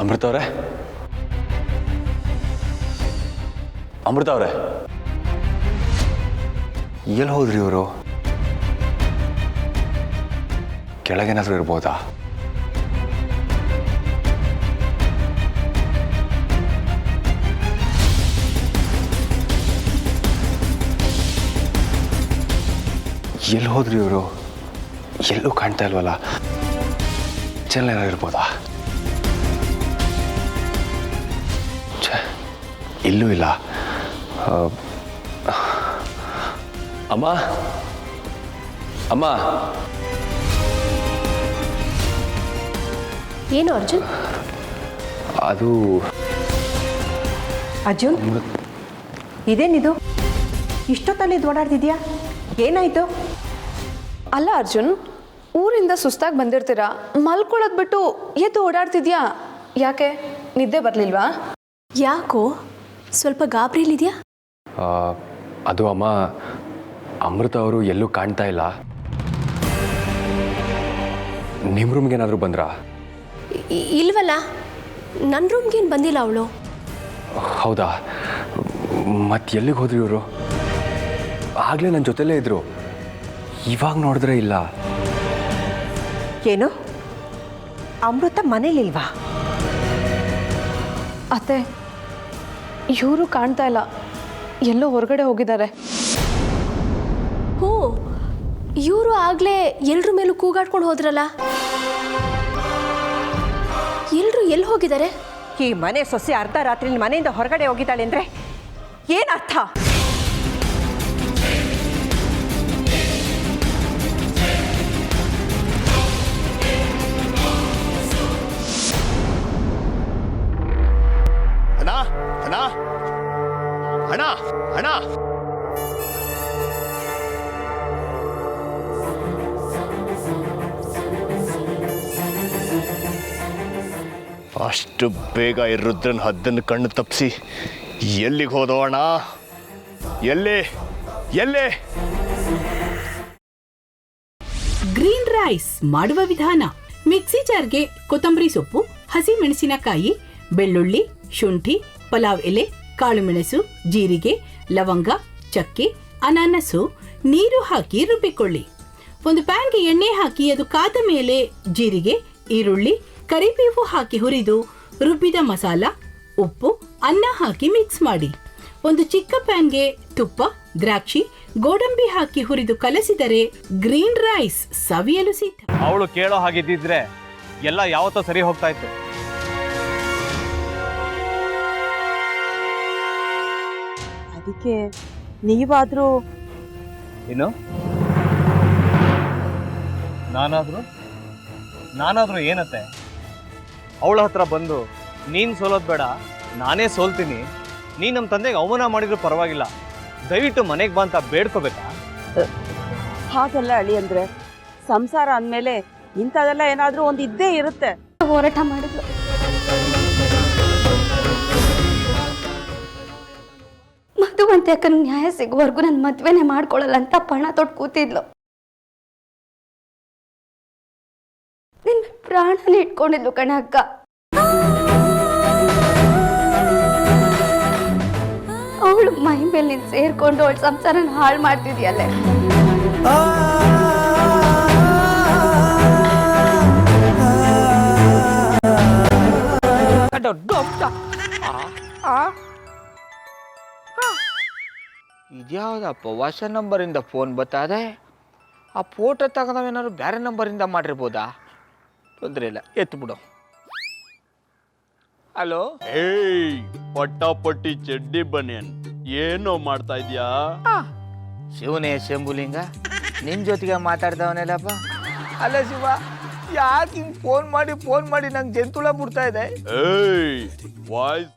ಅಮೃತ ಅವರೇ, ಅಮೃತ ಅವರೇ, ಎಲ್ಲಿ ಹೋದ್ರಿ ಇವರು? ಕೆಳಗೇನಾದ್ರೂ ಇರ್ಬೋದಾ? ಎಲ್ಲಿ ಹೋದ್ರಿ ಇವರು? ಎಲ್ಲೂ ಕಾಣ್ತಾ ಇಲ್ವಲ್ಲ. ಚೆಲ್ಲ ಇರ್ಬೋದಾ? ಇಲ್ಲೂ ಇಲ್ಲ. ಅಮ್ಮ, ಅಮ್ಮ. ಏನು ಅರ್ಜುನ್? ಅದು ಅರ್ಜುನ್, ಇದೇನಿದು? ಇಷ್ಟೊತ್ತಲ್ಲಿ ಓಡಾಡ್ತಿದ್ಯಾ? ಏನಾಯ್ತು? ಅಲ್ಲ ಅರ್ಜುನ್, ಊರಿಂದ ಸುಸ್ತಾಗಿ ಬಂದಿರ್ತೀರಾ, ಮಲ್ಕೊಳ್ಳೋದು ಬಿಟ್ಟು ಎದ್ದು ಓಡಾಡ್ತಿದ್ಯಾ? ಯಾಕೆ ನಿದ್ದೆ ಬರಲಿಲ್ವಾ? ಯಾಕೋ ಸ್ವಲ್ಪ ಗಾಬರಿಲಿದ್ಯಾ? ಅದು ಅಮ್ಮ, ಅಮೃತ ಅವರು ಎಲ್ಲೂ ಕಾಣ್ತಾ ಇಲ್ಲ. ನಿಮ್ಮ ರೂಮ್ಗೆ ಏನಾದರೂ ಬಂದ್ರಾ? ಇಲ್ವಲ್ಲ, ನನ್ನ ರೂಮ್ಗೇನು ಬಂದಿಲ್ಲ ಅವಳು. ಹೌದಾ? ಮತ್ತೆ ಎಲ್ಲಿಗೆ ಹೋದ್ರಿ ಇವರು? ಆಗಲೇ ನನ್ನ ಜೊತೆಲೇ ಇದ್ರು, ಇವಾಗ ನೋಡಿದ್ರೆ ಇಲ್ಲ. ಏನು, ಅಮೃತ ಮನೇಲಿಲ್ವಾ? ಅತ್ತೆ, ಇವರು ಕಾಣ್ತಾ ಇಲ್ಲ, ಎಲ್ಲೋ ಹೊರಗಡೆ ಹೋಗಿದ್ದಾರೆ. ಹೋ, ಇವರು ಆಗಲೇ ಎಲ್ರ ಮೇಲೂ ಕೂಗಾಡ್ಕೊಂಡು ಹೋದ್ರಲ್ಲ, ಎಲ್ರು ಎಲ್ಲಿ ಹೋಗಿದ್ದಾರೆ? ಈ ಮನೆ ಸೊಸೆ ಅರ್ಧ ರಾತ್ರಿ ಮನೆಯಿಂದ ಹೊರಗಡೆ ಹೋಗಿದ್ದಾಳೆ ಅಂದರೆ ಏನರ್ಥ? ಅಣ್ಣ ಅಣ್ಣ ಅಣ್ಣ ಅಣ್ಣ, ಅಷ್ಟು ಬೇಗ ಈ ರುದ್ರನ ಹದ್ದನ್ನು ಕಣ್ಣು ತಪ್ಪಿಸಿ ಎಲ್ಲಿಗೆ ಹೋದೋ ಅಣ್ಣ? ಎಲ್ಲೇ ಎಲ್ಲೇ? ಗ್ರೀನ್ ರೈಸ್ ಮಾಡುವ ವಿಧಾನ: ಮಿಕ್ಸಿ ಜಾರ್ಗೆ ಕೊತ್ತಂಬರಿ ಸೊಪ್ಪು, ಹಸಿ ಮೆಣಸಿನಕಾಯಿ, ಬೆಳ್ಳುಳ್ಳಿ, ಶುಂಠಿ, ಪಲಾವ್ ಎಲೆ, ಕಾಳುಮೆಣಸು, ಜೀರಿಗೆ, ಲವಂಗ, ಚಕ್ಕೆ, ಅನಾನಸು, ನೀರು ಹಾಕಿ ರುಬ್ಬಿಕೊಳ್ಳಿ. ಒಂದು ಪ್ಯಾನ್ಗೆ ಎಣ್ಣೆ ಹಾಕಿ ಅದು ಕಾದ ಮೇಲೆ ಜೀರಿಗೆ, ಈರುಳ್ಳಿ, ಕರಿಬೇವು ಹಾಕಿ ಹುರಿದು ರುಬ್ಬಿದ ಮಸಾಲ, ಉಪ್ಪು, ಅನ್ನ ಹಾಕಿ ಮಿಕ್ಸ್ ಮಾಡಿ. ಒಂದು ಚಿಕ್ಕ ಪ್ಯಾನ್ಗೆ ತುಪ್ಪ, ದ್ರಾಕ್ಷಿ, ಗೋಡಂಬಿ ಹಾಕಿ ಹುರಿದು ಕಲಸಿದರೆ ಗ್ರೀನ್ ರೈಸ್ ಸವಿಯಲು ಸಿದ್ಧ. ಅವಳು ಕೇಳೋ ಹಾಗಿದ್ದಿದ್ರೆ ಎಲ್ಲ ಯಾವತ್ತೋ ಸರಿ ಹೋಗ್ತಾ ಇತ್ತು. ಅದಕ್ಕೆ ನೀವಾದ್ರೂ ಏನು? ನಾನಾದ್ರೂ ಏನತ್ತೆ? ಅವಳ ಹತ್ರ ಬಂದು ನೀನು ಸೋಲೋದು ಬೇಡ, ನಾನೇ ಸೋಲ್ತೀನಿ, ನೀನು ನಮ್ಮ ತಂದೆಗೆ ಅವಮಾನ ಮಾಡಿದ್ರು ಪರವಾಗಿಲ್ಲ, ದಯವಿಟ್ಟು ಮನೆಗೆ ಬಾ ಅಂತ ಬೇಡ್ಕೋಬೇಕಾ? ಹಾಗೆಲ್ಲ ಅಳಿ ಅಂದ್ರೆ ಸಂಸಾರ ಅಂದಮೇಲೆ ಇಂಥದೆಲ್ಲ ಏನಾದ್ರೂ ಒಂದು ಇದ್ದೇ ಇರುತ್ತೆ. ಹೋರಾಟ ಮಾಡಿದ್ಲು. ಮಧುವಂತೆ ಅಕ್ಕನ ನ್ಯಾಯ ಸಿಗುವವರೆಗೂ ನನ್ನ ಮದ್ವೆನೇ ಮಾಡ್ಕೊಳ್ಳಲ್ಲ ಅಂತ ಪಣ ತೊಟ್ಟು ಕೂತಿದ್ಲು. ನಿನ್ನ ಪ್ರಾಣನೇ ಇಟ್ಕೊಂಡಿದ್ಲು ಕಣ ಅಕ್ಕ. ಅವಳು ಮೈ ಮೇಲೆ ನೀನು ಸೇರ್ಕೊಂಡು ಅವಳ ಸಂಸಾರನ ಹಾಳು ಮಾಡ್ತಿದ್ಯಲ್ಲೇ. ಇದ್ಯಾವುದಪ್ಪ ಹೊಸ ನಂಬರಿಂದ ಫೋನ್ ಬತ್ತದೆ? ಆ ಫೋಟೋ ತಗೊಂಡವೇನಾದ್ರು ಬೇರೆ ನಂಬರಿಂದ ಮಾಡಿರ್ಬೋದಾ? ತೊಂದರೆ ಇಲ್ಲ, ಎತ್ತು ಬಿಡು. ಹಲೋ, ಏಯ್ ಪಟ್ಟಾಪಟ್ಟಿ ಚಡ್ಡಿ ಬನಿಯನ್, ಏನೋ ಮಾಡ್ತಾ ಇದ್ಯಾ? ಶಿವನೇ ಶಂಭುಲಿಂಗ, ನಿನ್ ಜೊತೆಗೆ ಮಾತಾಡ್ದವನೆಲ್ಲಪ್ಪ. ಅಲ್ಲ ಶಿವ, ಯಾಕೆ ಹಿಂಗ್ ಫೋನ್ ಮಾಡಿ ನಂಗೆ ಜಂತುಳ ಬಿಡ್ತಾ ಇದೆ? ಏಯ್ ವಾಯ್ಸ್